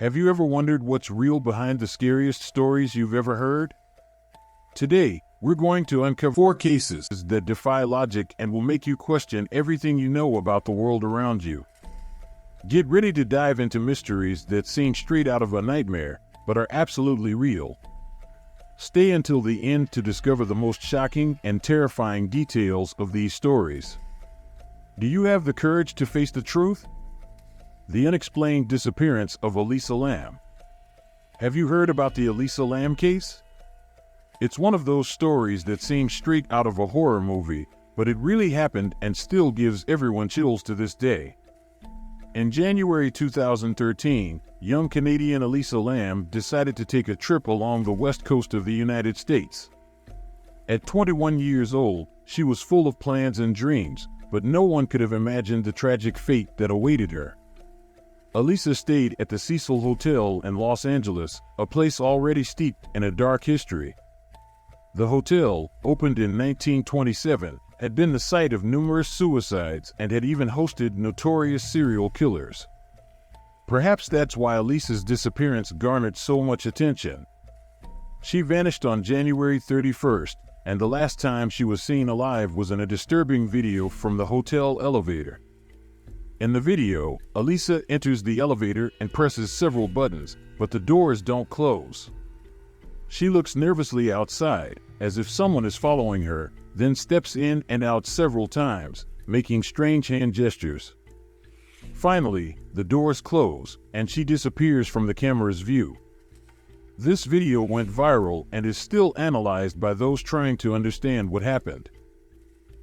Have you ever wondered what's real behind the scariest stories you've ever heard? Today, we're going to uncover 4 cases that defy logic and will make you question everything you know about the world around you. Get ready to dive into mysteries that seem straight out of a nightmare, but are absolutely real. Stay until the end to discover the most shocking and terrifying details of these stories. Do you have the courage to face the truth? The unexplained disappearance of Elisa Lam. Have you heard about the Elisa Lam case? It's one of those stories that seems straight out of a horror movie, but it really happened and still gives everyone chills to this day. In January 2013, young Canadian Elisa Lam decided to take a trip along the west coast of the United States. At 21 years old, she was full of plans and dreams, but no one could have imagined the tragic fate that awaited her. Elisa stayed at the Cecil Hotel in Los Angeles, a place already steeped in a dark history. The hotel, opened in 1927, had been the site of numerous suicides and had even hosted notorious serial killers. Perhaps that's why Elisa's disappearance garnered so much attention. She vanished on January 31st, and the last time she was seen alive was in a disturbing video from the hotel elevator. In the video, Elisa enters the elevator and presses several buttons, but the doors don't close. She looks nervously outside, as if someone is following her, then steps in and out several times, making strange hand gestures. Finally, the doors close, and she disappears from the camera's view. This video went viral and is still analyzed by those trying to understand what happened.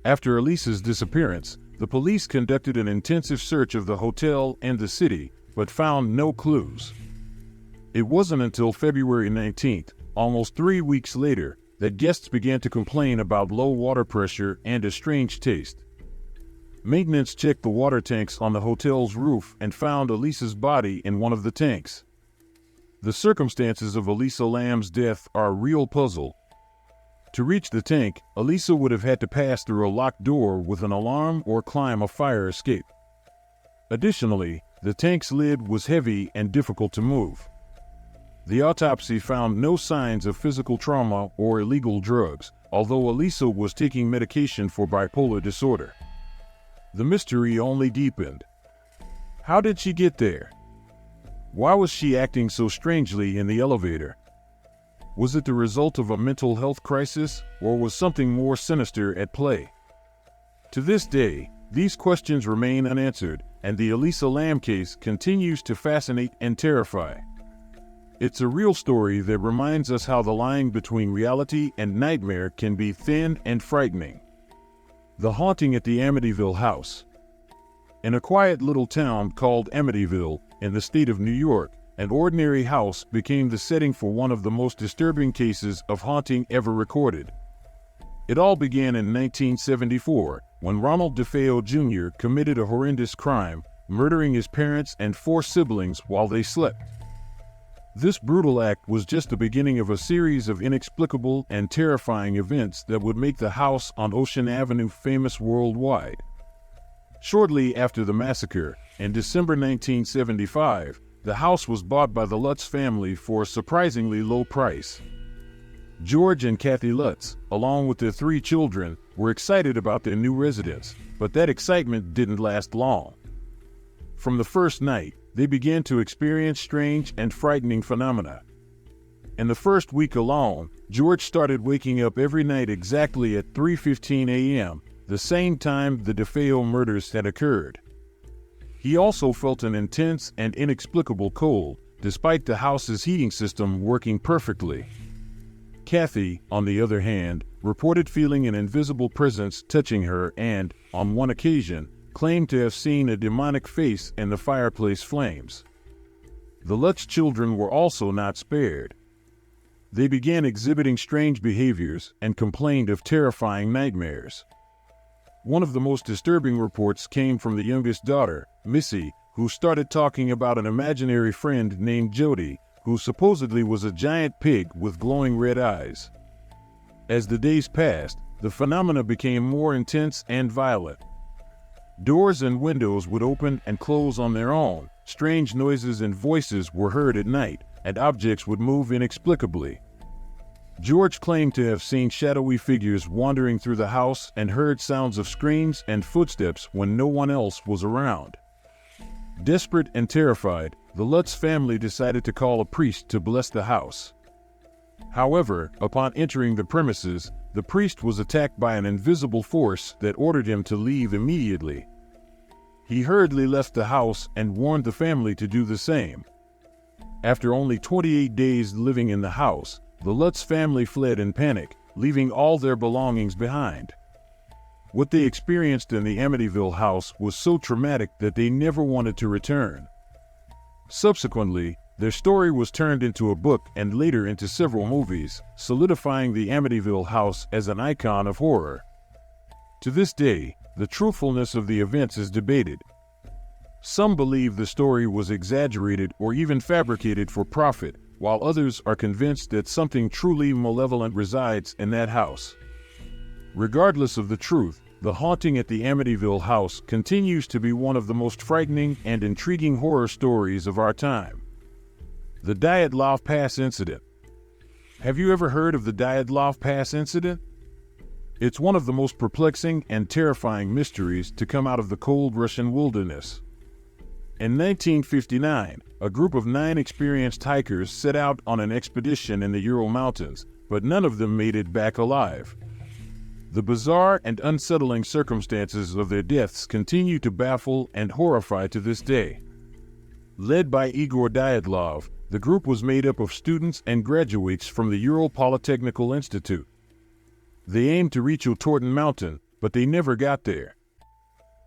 After Elisa's disappearance, the police conducted an intensive search of the hotel and the city, but found no clues. It wasn't until February 19th, almost 3 weeks later, that guests began to complain about low water pressure and a strange taste. Maintenance checked the water tanks on the hotel's roof and found Elisa's body in one of the tanks. The circumstances of Elisa Lam's death are a real puzzle. To reach the tank, Elisa would have had to pass through a locked door with an alarm or climb a fire escape. Additionally, the tank's lid was heavy and difficult to move. The autopsy found no signs of physical trauma or illegal drugs, although Elisa was taking medication for bipolar disorder. The mystery only deepened. How did she get there? Why was she acting so strangely in the elevator? Was it the result of a mental health crisis, or was something more sinister at play? To this day, these questions remain unanswered, and the Elisa Lam case continues to fascinate and terrify. It's a real story that reminds us how the line between reality and nightmare can be thin and frightening. The haunting at the Amityville house. In a quiet little town called Amityville, in the state of New York, an ordinary house became the setting for one of the most disturbing cases of haunting ever recorded. It all began in 1974, when Ronald DeFeo Jr. committed a horrendous crime, murdering his parents and 4 siblings while they slept. This brutal act was just the beginning of a series of inexplicable and terrifying events that would make the house on Ocean Avenue famous worldwide. Shortly after the massacre, in December 1975, the house was bought by the Lutz family for a surprisingly low price. George and Kathy Lutz, along with their 3 children, were excited about their new residence, but that excitement didn't last long. From the first night, they began to experience strange and frightening phenomena. In the first week alone, George started waking up every night exactly at 3:15 a.m., the same time the DeFeo murders had occurred. He also felt an intense and inexplicable cold, despite the house's heating system working perfectly. Kathy, on the other hand, reported feeling an invisible presence touching her and, on one occasion, claimed to have seen a demonic face in the fireplace flames. The Lutz children were also not spared. They began exhibiting strange behaviors and complained of terrifying nightmares. One of the most disturbing reports came from the youngest daughter, Missy, who started talking about an imaginary friend named Jody, who supposedly was a giant pig with glowing red eyes. As the days passed, the phenomena became more intense and violent. Doors and windows would open and close on their own, strange noises and voices were heard at night, and objects would move inexplicably. George claimed to have seen shadowy figures wandering through the house and heard sounds of screams and footsteps when no one else was around. Desperate and terrified, the Lutz family decided to call a priest to bless the house. However, upon entering the premises, the priest was attacked by an invisible force that ordered him to leave immediately. He hurriedly left the house and warned the family to do the same. After only 28 days living in the house, the Lutz family fled in panic, leaving all their belongings behind. What they experienced in the Amityville house was so traumatic that they never wanted to return. Subsequently, their story was turned into a book and later into several movies, solidifying the Amityville house as an icon of horror. To this day, the truthfulness of the events is debated. Some believe the story was exaggerated or even fabricated for profit, while others are convinced that something truly malevolent resides in that house. Regardless of the truth, the haunting at the Amityville house continues to be one of the most frightening and intriguing horror stories of our time. The Dyatlov Pass Incident. Have you ever heard of the Dyatlov Pass Incident? It's one of the most perplexing and terrifying mysteries to come out of the cold Russian wilderness. In 1959, a group of 9 experienced hikers set out on an expedition in the Ural Mountains, but none of them made it back alive. The bizarre and unsettling circumstances of their deaths continue to baffle and horrify to this day. Led by Igor Dyatlov, the group was made up of students and graduates from the Ural Polytechnical Institute. They aimed to reach Otorten Mountain, but they never got there.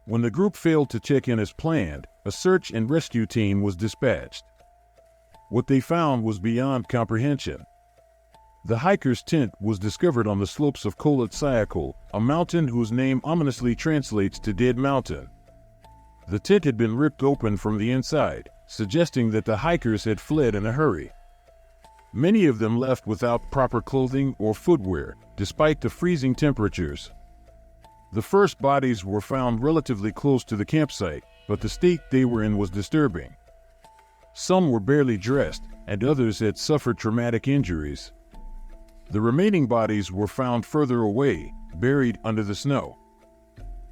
When the group failed to check in as planned, a search and rescue team was dispatched. What they found was beyond comprehension. The hiker's tent was discovered on the slopes of Kholat Syakhl, a mountain whose name ominously translates to Dead Mountain. The tent had been ripped open from the inside, suggesting that the hikers had fled in a hurry. Many of them left without proper clothing or footwear, despite the freezing temperatures. The first bodies were found relatively close to the campsite, but the state they were in was disturbing. Some were barely dressed, and others had suffered traumatic injuries. The remaining bodies were found further away, buried under the snow.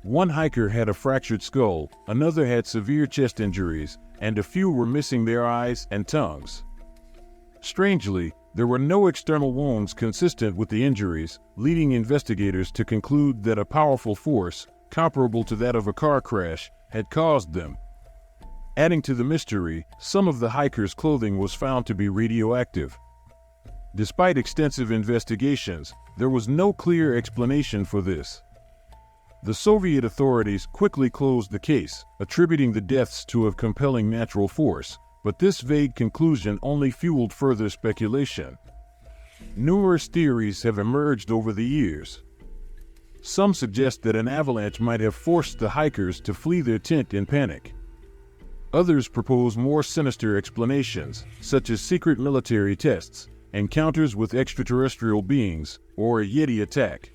One hiker had a fractured skull, another had severe chest injuries, and a few were missing their eyes and tongues. Strangely, there were no external wounds consistent with the injuries, leading investigators to conclude that a powerful force, comparable to that of a car crash, had caused them. Adding to the mystery, some of the hikers' clothing was found to be radioactive. Despite extensive investigations, there was no clear explanation for this. The Soviet authorities quickly closed the case, attributing the deaths to a compelling natural force, but this vague conclusion only fueled further speculation. Numerous theories have emerged over the years. Some suggest that an avalanche might have forced the hikers to flee their tent in panic. Others propose more sinister explanations, such as secret military tests, encounters with extraterrestrial beings, or a Yeti attack.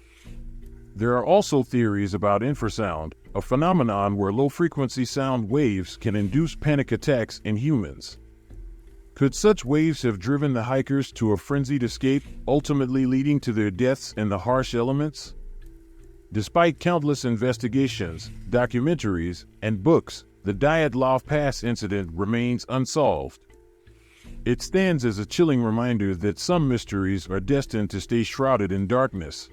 There are also theories about infrasound, a phenomenon where low-frequency sound waves can induce panic attacks in humans. Could such waves have driven the hikers to a frenzied escape, ultimately leading to their deaths in the harsh elements? Despite countless investigations, documentaries, and books, the Dyatlov Pass incident remains unsolved. It stands as a chilling reminder that some mysteries are destined to stay shrouded in darkness.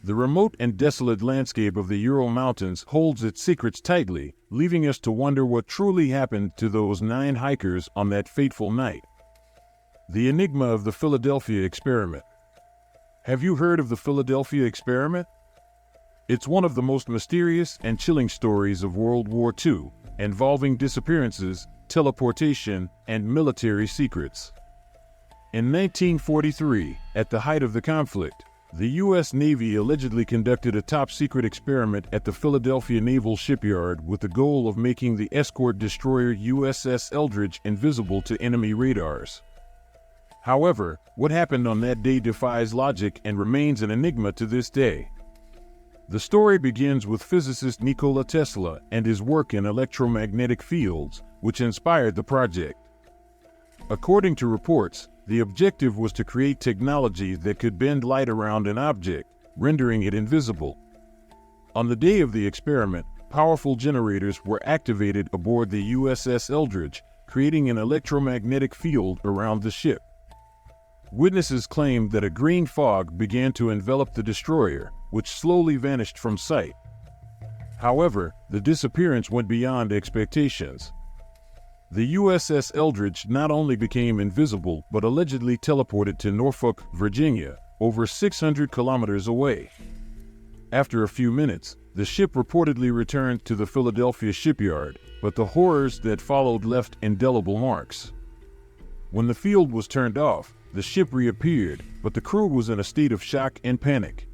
The remote and desolate landscape of the Ural Mountains holds its secrets tightly, leaving us to wonder what truly happened to those 9 hikers on that fateful night. The enigma of the Philadelphia experiment. Have you heard of the Philadelphia experiment? It's one of the most mysterious and chilling stories of World War II, involving disappearances, teleportation, and military secrets. In 1943, at the height of the conflict, the U.S. Navy allegedly conducted a top-secret experiment at the Philadelphia Naval Shipyard with the goal of making the escort destroyer USS Eldridge invisible to enemy radars. However, what happened on that day defies logic and remains an enigma to this day. The story begins with physicist Nikola Tesla and his work in electromagnetic fields, which inspired the project. According to reports, the objective was to create technology that could bend light around an object, rendering it invisible. On the day of the experiment, powerful generators were activated aboard the USS Eldridge, creating an electromagnetic field around the ship. Witnesses claimed that a green fog began to envelop the destroyer, which slowly vanished from sight. However, the disappearance went beyond expectations. The USS Eldridge not only became invisible but allegedly teleported to Norfolk, Virginia, over 600 kilometers away. After a few minutes, the ship reportedly returned to the Philadelphia shipyard, but the horrors that followed left indelible marks. When the field was turned off, the ship reappeared, but the crew was in a state of shock and panic.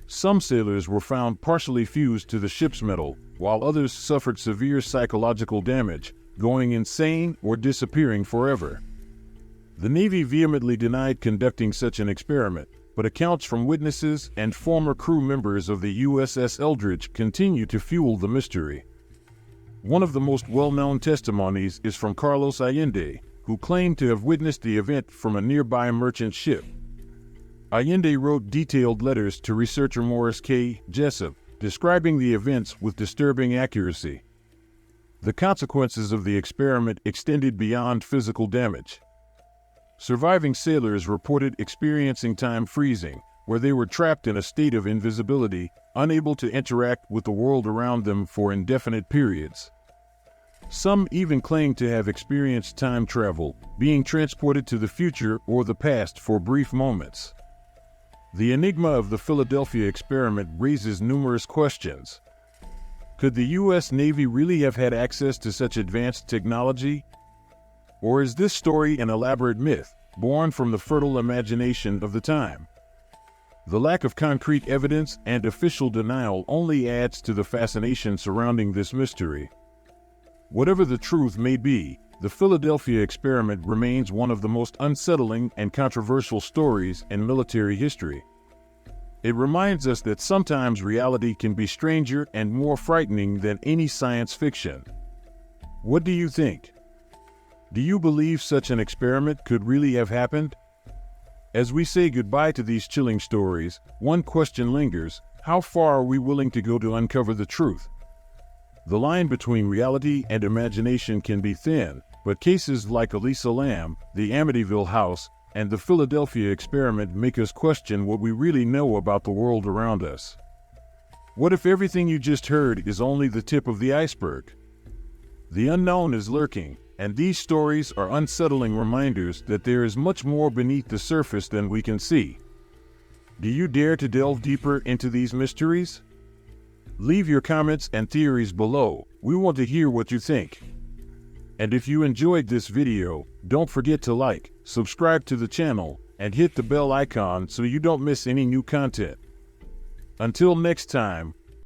Some sailors were found partially fused to the ship's metal, while others suffered severe psychological damage, going insane or disappearing forever. The Navy vehemently denied conducting such an experiment, but accounts from witnesses and former crew members of the USS Eldridge continue to fuel the mystery. One of the most well-known testimonies is from Carlos Allende, who claimed to have witnessed the event from a nearby merchant ship. Allende wrote detailed letters to researcher Morris K. Jessup, describing the events with disturbing accuracy. The consequences of the experiment extended beyond physical damage. Surviving sailors reported experiencing time freezing, where they were trapped in a state of invisibility, unable to interact with the world around them for indefinite periods. Some even claimed to have experienced time travel, being transported to the future or the past for brief moments. The enigma of the Philadelphia experiment raises numerous questions. Could the U.S. Navy really have had access to such advanced technology? Or is this story an elaborate myth, born from the fertile imagination of the time? The lack of concrete evidence and official denial only adds to the fascination surrounding this mystery. Whatever the truth may be, the Philadelphia experiment remains one of the most unsettling and controversial stories in military history. It reminds us that sometimes reality can be stranger and more frightening than any science fiction. What do you think? Do you believe such an experiment could really have happened? As we say goodbye to these chilling stories, one question lingers: how far are we willing to go to uncover the truth? The line between reality and imagination can be thin, but cases like Elisa Lam, the Amityville House, and the Philadelphia experiment make us question what we really know about the world around us. What if everything you just heard is only the tip of the iceberg? The unknown is lurking, and these stories are unsettling reminders that there is much more beneath the surface than we can see. Do you dare to delve deeper into these mysteries? Leave your comments and theories below. We want to hear what you think. And if you enjoyed this video, don't forget to like, subscribe to the channel, and hit the bell icon so you don't miss any new content. Until next time,